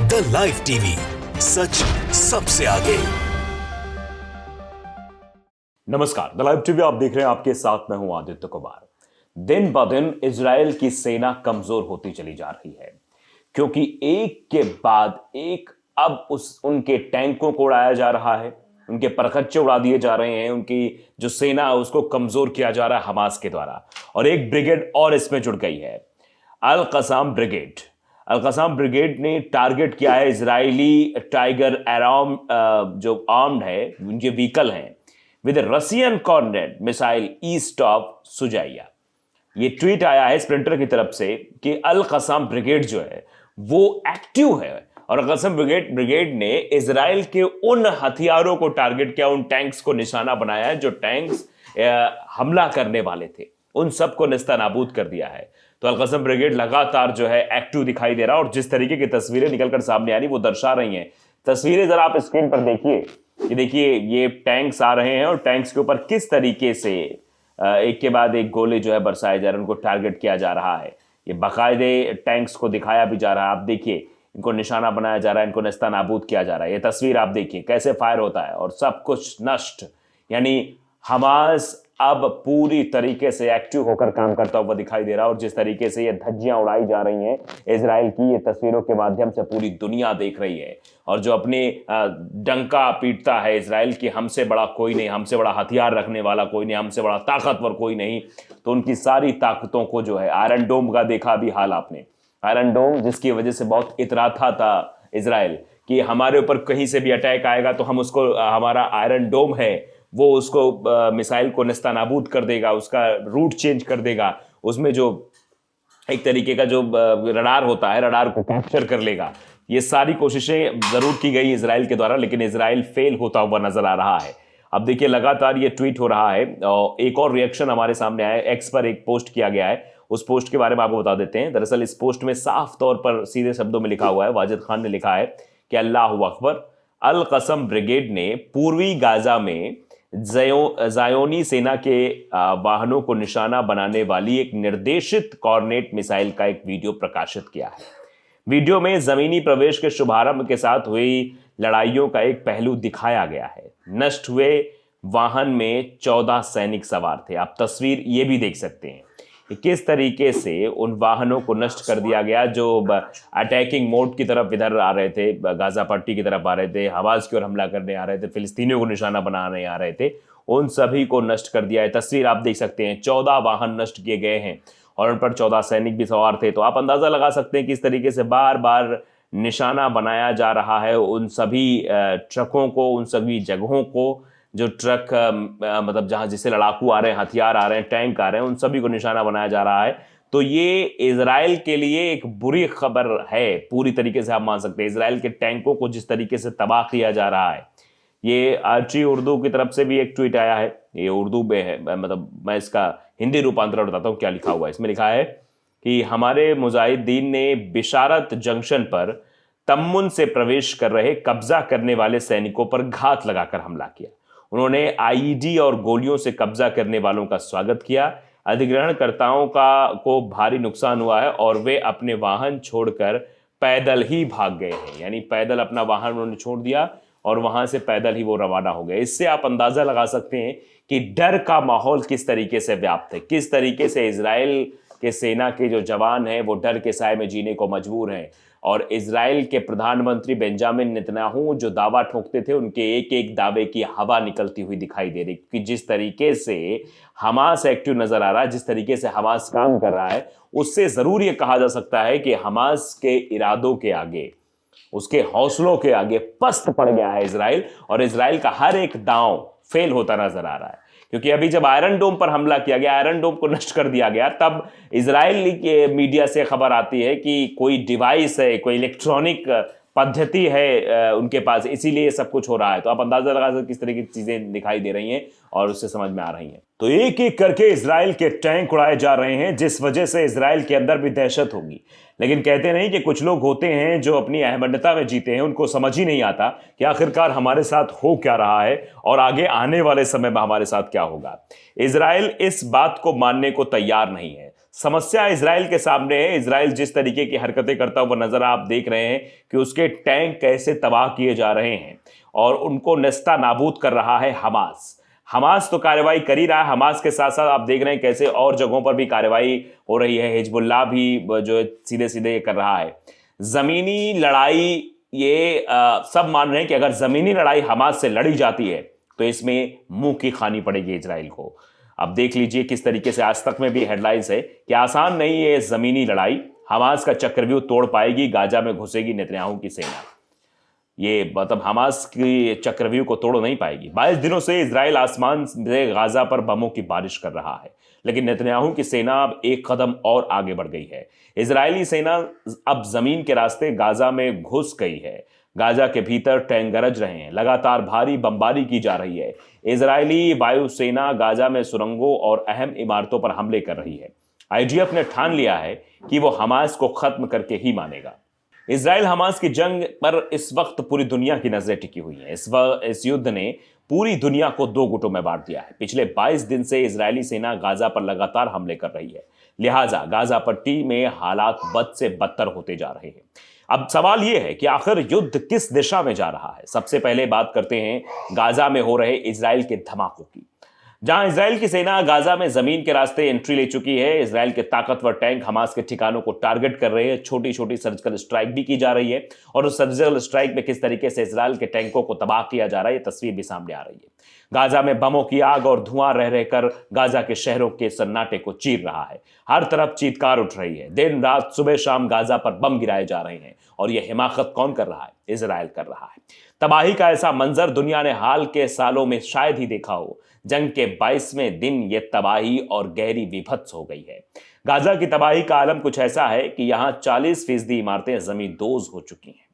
The live TV, सच सबसे आगे। नमस्कार, द लाइव टीवी आप देख रहे हैं, आपके साथ मैं हूं आदित्य कुमार। दिन ब दिन इजराइल की सेना कमजोर होती चली जा रही है, क्योंकि एक के बाद एक अब उनके टैंकों को उड़ाया जा रहा है, उनके परखच्चे उड़ा दिए जा रहे हैं, उनकी जो सेना है उसको कमजोर किया जा रहा है हमास के द्वारा। और एक ब्रिगेड और इसमें जुड़ गई है, अल कसाम ब्रिगेड। अल कसाम ब्रिगेड ने टारगेट किया है इजरायली टाइगर एराम जो आर्म्ड है, उनके व्हीकल हैं, with Russian Kornet missile east of Shujaiya. ये ट्वीट आया है स्प्रिंटर की तरफ से कि अल कसाम ब्रिगेड जो है वो एक्टिव है, और अल कसाम ब्रिगेड ने इजराइल के उन हथियारों को टारगेट किया, उन टैंक्स को निशाना बनाया है जो टैंक्स हमला करने वाले थे, उन सबको नेस्तनाबूद कर दिया है। तो अल कसाम ब्रिगेड लगातार जो है एक्टिव दिखाई दे रहा है, और जिस तरीके की तस्वीरें निकलकर सामने आ रही वो दर्शा रही हैं। तस्वीरें जरा आप स्क्रीन पर देखिए, ये देखिए, ये टैंक्स आ रहे हैं और टैंक्स के ऊपर किस तरीके से एक के बाद एक गोले जो है बरसाए जा रहे हैं, उनको टारगेट किया जा रहा है। ये बाकायदे टैंक्स को दिखाया भी जा रहा है, आप देखिए, इनको निशाना बनाया जा रहा है, इनको नेस्तनाबूद किया जा रहा है। ये तस्वीर आप देखिए कैसे फायर होता है और सब कुछ नष्ट। यानी हमास अब पूरी तरीके से एक्टिव होकर काम करता हुआ दिखाई दे रहा है, और जिस तरीके से ये धज्जियां उड़ाई जा रही हैं इजराइल की, ये तस्वीरों के माध्यम से पूरी दुनिया देख रही है। और जो अपने डंका पीटता है इजराइल की, हमसे बड़ा कोई नहीं, हमसे बड़ा हथियार रखने वाला कोई नहीं, हमसे बड़ा ताकतवर कोई नहीं, तो उनकी सारी ताकतों को जो है, आयरन डोम का देखा भी हाल आपने, आयरन डोम जिसकी वजह से बहुत इतराता था इजराइल कि हमारे ऊपर कहीं से भी अटैक आएगा तो हम उसको, हमारा आयरन डोम है वो उसको मिसाइल को नेस्तनाबूद कर देगा, उसका रूट चेंज कर देगा, उसमें जो एक तरीके का जो रडार होता है, रडार को कैप्चर कर लेगा। ये सारी कोशिशें जरूर की गई इजराइल के द्वारा, लेकिन इजराइल फेल होता हुआ नजर आ रहा है। अब देखिए लगातार ये ट्वीट हो रहा है, और एक और रिएक्शन हमारे सामने आया है। एक्स पर एक पोस्ट किया गया है, उस पोस्ट के बारे में आपको बता देते हैं। दरअसल इस पोस्ट में साफ तौर पर सीधे शब्दों में लिखा हुआ है, वाजिद खान ने लिखा है कि अल्लाह अकबर, अल कसम ब्रिगेड ने पूर्वी गाजा में ज़ायोनी सेना के वाहनों को निशाना बनाने वाली एक निर्देशित कॉर्नेट मिसाइल का एक वीडियो प्रकाशित किया है। वीडियो में जमीनी प्रवेश के शुभारंभ के साथ हुई लड़ाइयों का एक पहलू दिखाया गया है। नष्ट हुए वाहन में 14 सैनिक सवार थे। आप तस्वीर ये भी देख सकते हैं किस तरीके से उन वाहनों को नष्ट कर दिया गया जो अटैकिंग मोड की तरफ इधर आ रहे थे, गाजा पट्टी की तरफ आ रहे थे, हमास की ओर हमला करने आ रहे थे, फिलिस्तीनियों को निशाना बनाने आ रहे थे, उन सभी को नष्ट कर दिया है। तस्वीर आप देख सकते हैं, 14 वाहन नष्ट किए गए हैं और उन पर 14 सैनिक भी सवार थे। तो आप अंदाजा लगा सकते हैं किस तरीके से बार बार निशाना बनाया जा रहा है उन सभी ट्रकों को, उन सभी जगहों को, जो ट्रक मतलब जहां जिससे लड़ाकू आ रहे हैं, हथियार आ रहे हैं, टैंक आ रहे हैं, उन सभी को निशाना बनाया जा रहा है। तो ये इजराइल के लिए एक बुरी खबर है, पूरी तरीके से आप मान सकते हैं। इजराइल के टैंकों को जिस तरीके से तबाह किया जा रहा है। ये आर्ची उर्दू की तरफ से भी एक ट्वीट आया है, ये उर्दू में है, मतलब मैं इसका हिंदी रूपांतरण बताता हूँ क्या लिखा हुआ है। इसमें लिखा है कि हमारे मुजाहिदीन ने बिशारत जंक्शन पर तम्मुन से प्रवेश कर रहे कब्जा करने वाले सैनिकों पर घात लगाकर हमला किया। उन्होंने आईईडी और गोलियों से कब्जा करने वालों का स्वागत किया। अधिग्रहणकर्ताओं को भारी नुकसान हुआ है और वे अपने वाहन छोड़कर पैदल ही भाग गए हैं। यानी पैदल अपना वाहन उन्होंने छोड़ दिया और वहां से पैदल ही वो रवाना हो गए। इससे आप अंदाजा लगा सकते हैं कि डर का माहौल किस तरीके से व्याप्त है, किस तरीके से इजराइल के सेना के जो जवान हैं वो डर के साए में जीने को मजबूर हैं। और इजराइल के प्रधानमंत्री बेंजामिन नेतन्याहू जो दावा ठोकते थे, उनके एक एक दावे की हवा निकलती हुई दिखाई दे रही, कि जिस तरीके से हमास एक्टिव नजर आ रहा है, जिस तरीके से हमास काम कर रहा है, उससे जरूर यह कहा जा सकता है कि हमास के इरादों के आगे, उसके हौसलों के आगे पस्त पड़ गया है इजराइल, और इजराइल का हर एक दांव फेल होता नजर आ रहा है। क्योंकि अभी जब आयरन डोम पर हमला किया गया, आयरन डोम को नष्ट कर दिया गया, तब इजराइल के मीडिया से खबर आती है कि कोई डिवाइस है, कोई इलेक्ट्रॉनिक पद्धति है उनके पास, इसीलिए सब कुछ हो रहा है। तो आप अंदाजा लगा सकते किस तरह की चीजें दिखाई दे रही हैं और उससे समझ में आ रही हैं। तो एक एक करके इजराइल के टैंक उड़ाए जा रहे हैं, जिस वजह से इजराइल के अंदर भी दहशत होगी। लेकिन कहते नहीं कि कुछ लोग होते हैं जो अपनी अहमदता में जीते हैं, उनको समझ ही नहीं आता कि आखिरकार हमारे साथ हो क्या रहा है और आगे आने वाले समय में हमारे साथ क्या होगा। इजराइल इस बात को मानने को तैयार नहीं है। समस्या इजराइल के सामने है। इजराइल जिस तरीके की हरकतें करता हुआ नजर आप देख रहे हैं कि उसके टैंक कैसे तबाह किए जा रहे हैं और उनको नेस्ता नाबूद कर रहा है हमास तो कार्रवाई कर ही रहा है। हमास के साथ साथ आप देख रहे हैं कैसे और जगहों पर भी कार्रवाई हो रही है। हिजबुल्लाह भी जो सीधे सीधे ये कर रहा है। जमीनी लड़ाई ये सब मान रहे हैं कि अगर जमीनी लड़ाई हमास से लड़ी जाती है तो इसमें मुंह की खानी पड़ेगी इजराइल को। अब देख लीजिए किस तरीके से आज तक में भी हेडलाइंस है कि आसान नहीं है जमीनी लड़ाई, हमास का चक्रव्यूह तोड़ पाएगी, गाजा में घुसेगी नेतन्याहू की सेना। ये मतलब हमास की चक्रव्यूह को तोड़ नहीं पाएगी। 22 दिनों से इजराइल आसमान से गाजा पर बमों की बारिश कर रहा है, लेकिन नेतन्याहू की सेना अब एक कदम और आगे बढ़ गई है। इजरायली सेना अब जमीन के रास्ते गाजा में घुस गई है। गाजा के भीतर टैंक गरज रहे हैं, लगातार भारी बमबारी की जा रही है। इजरायली वायुसेना गाजा में सुरंगों और अहम इमारतों पर हमले कर रही है। आईडीएफ ने ठान लिया है कि वो हमास को खत्म करके ही मानेगा। इजराइल हमास की जंग पर इस वक्त पूरी दुनिया की नजरें टिकी हुई हैं। इस युद्ध ने पूरी दुनिया को दो गुटों में बांट दिया है। पिछले 22 दिन से इजरायली सेना गाजा पर लगातार हमले कर रही है, लिहाजा गाजा पट्टी में हालात बद से बदतर होते जा रहे हैं। अब सवाल यह है कि आखिर युद्ध किस दिशा में जा रहा है। सबसे पहले बात करते हैं गाजा में हो रहे इजराइल के धमाकों की। जहां इजराइल की सेना गाजा में जमीन के रास्ते एंट्री ले चुकी है, इजराइल के ताकतवर टैंक हमास के ठिकानों को टारगेट कर रहे हैं। छोटी छोटी सर्जिकल स्ट्राइक भी की जा रही है और उस सर्जिकल स्ट्राइक में किस तरीके से इजराइल के टैंकों को तबाह किया जा रहा है, ये तस्वीर भी सामने आ रही है। गाजा में बमों की आग और धुआं रह रहकर गाजा के शहरों के सन्नाटे को चीर रहा है। हर तरफ चीत्कार उठ रही है। दिन रात सुबह शाम गाजा पर बम गिराए जा रहे हैं और यह हिमाकत कौन कर रहा है? इजराइल कर रहा है। तबाही का ऐसा मंजर दुनिया ने हाल के सालों में शायद ही देखा हो। जंग के 22वें दिन यह तबाही और गहरी विभत्स हो गई है। गाजा की तबाही का आलम कुछ ऐसा है कि यहां 40% इमारतें जमींदोज हो चुकी हैं।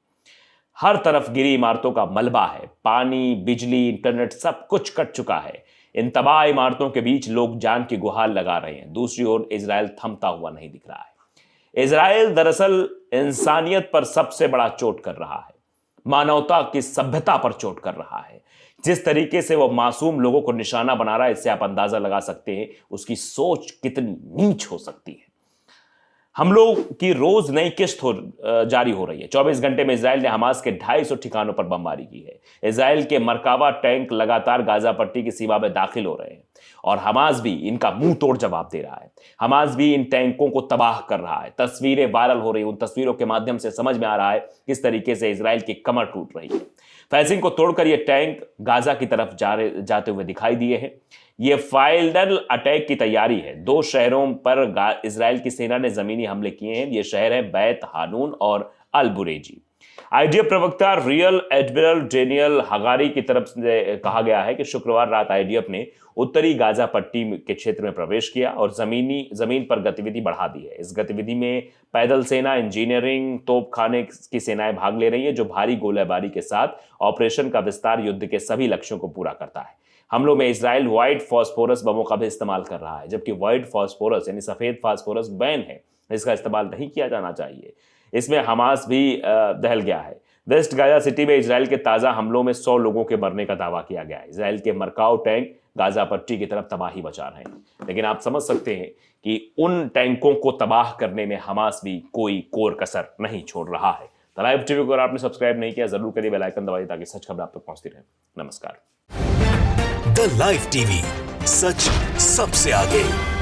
हर तरफ गिरी इमारतों का मलबा है। पानी, बिजली, इंटरनेट सब कुछ कट चुका है। इन तबाह इमारतों के बीच लोग जान की गुहार लगा रहे हैं। दूसरी ओर इजराइल थमता हुआ नहीं दिख रहा है। इजराइल दरअसल इंसानियत पर सबसे बड़ा चोट कर रहा है, मानवता की सभ्यता पर चोट कर रहा है। जिस तरीके से वो मासूम लोगों को निशाना बना रहा है, इससे आप अंदाजा लगा सकते हैं उसकी सोच कितनी नीच हो सकती है। हमलों की रोज नई किस्त जारी हो रही है। 24 घंटे में इजराइल ने हमास के 250 ठिकानों पर बमबारी की है। इजराइल के मरकावा टैंक लगातार गाजा पट्टी की सीमा में दाखिल हो रहे हैं और हमास भी इनका मुंह तोड़ जवाब दे रहा है। हमास भी इन टैंकों को तबाह कर रहा है। तस्वीरें वायरल हो रही हैं। उन तस्वीरों के माध्यम से समझ में आ रहा है किस तरीके से इजराइल की कमर टूट रही है। फेंसिंग को तोड़कर ये टैंक गाजा की तरफ जाते हुए दिखाई दिए हैं। ये फाइनल अटैक की तैयारी है। 2 शहरों पर इजराइल की सेना ने जमीनी हमले किए हैं। ये शहर है बैत हानून और अल बुरेजी। आईडीएफ प्रवक्ता रियल एडमिरल डेनियल हगारी की तरफ से कहा गया है कि शुक्रवार रात आईडीएफ ने उत्तरी गाजा पट्टी के क्षेत्र में प्रवेश किया और जमीन पर गतिविधि बढ़ा दी है। इस गतिविधि में पैदल सेना, इंजीनियरिंग, तोपखाने की सेनाएं भाग ले रही है, जो भारी गोलीबारी के साथ ऑपरेशन का विस्तार युद्ध के सभी लक्ष्यों को पूरा करता है। हमलों में इजराइल व्हाइट फास्फोरस बमों का भी इस्तेमाल कर रहा है, जबकि व्हाइट फास्फोरस यानी सफेद फास्फोरस बैन है, इसका इस्तेमाल नहीं किया जाना चाहिए। इसमें हमास भी दहल गया है। वेस्ट गाजा सिटी में इजराइल के ताजा हमलों में 100 लोगों के मरने का दावा किया गया है। इजराइल के मरकाव टैंक गाजा पट्टी की तरफ तबाही मचा रहे हैं, लेकिन आप समझ सकते हैं कि उन टैंकों को तबाह करने में हमास भी कोई कोर कसर नहीं छोड़ रहा है। द लाइव टीवी को अगर आपने सब्सक्राइब नहीं किया, जरूर करिए, बेल आइकन दबाइए ताकि सच खबर आप तक पहुंचती रहे। नमस्कार। द लाइव टीवी, सच सबसे आगे।